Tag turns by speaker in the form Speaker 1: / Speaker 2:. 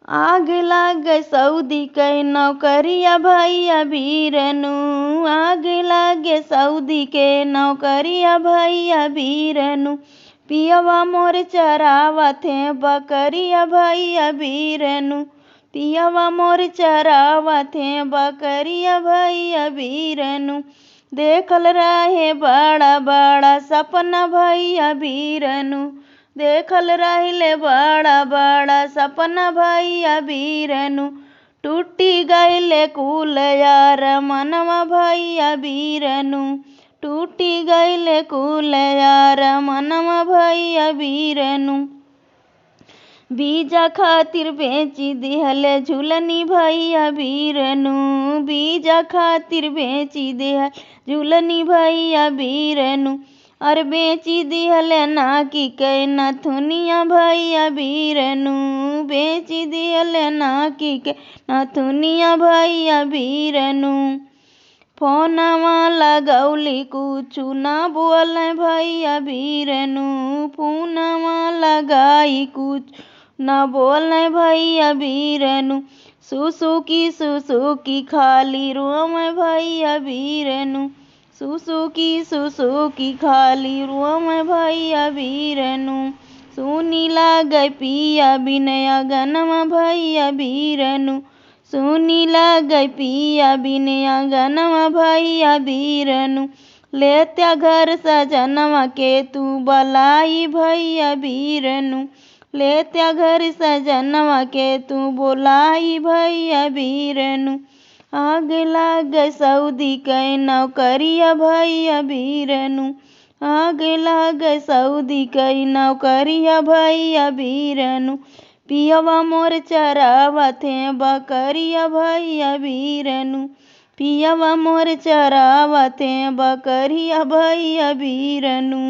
Speaker 1: आग लाग सऊदी के नौकरिया भैया बीरनु। आग लागे सऊदी के नौकरिया भैया बीरनु। पियवा मोर चरावत है बकरिया भैया बीरनु। पियवा मोर चरावत है बकरिया भैया बीरनु। देखल रहे बड़ा बड़ा सपना भैया बीरनु। देखल रहिले बड़ा बड़ा सपना भैया बीरनु। टूटी गईले कुल यार मनवा भैया बीरनु। टूटी गईले कुल यार मनवा भैया बीरनु। बीजा खातिर बेची दिहले झुलनी भैया बीरनु। बीजा खातिर बेची दिहल झुलनी भैया बीरनु। और बेची दिहले नाकी के नथुनिया भैया बीरनु। बेची दिहले नाकी के नथुनिया भैया बीरनु। फोनवा लगौली कुछु ना बोले भैया बीरनु। फोनवा लगाई कुछ ना बोले भैया बीरनु। सुसुकी खाली रोम भैया बीरनु। सुसुकी खाली रोम भैया बीरनु। सुनी लागे पिया बिनया गनमा भैया बीरनु। सुनी लागे पिया बिनया गनमा भैया बीरनु। लेत्या घर सजनवा के तू बलाई भैया बीरनु। लेत्या घर सजनवा के तू बोलाई भैया बीरनु। आग लाग सऊदी के नौकरिया भैया बीरनु। आग लाग सऊदी के नौकरिया भैया बीरनु। पियवा मोर चरावत है बकरिया भैया बीरनु। पियवा मोर चरावत है बकरिया भैया बीरनु।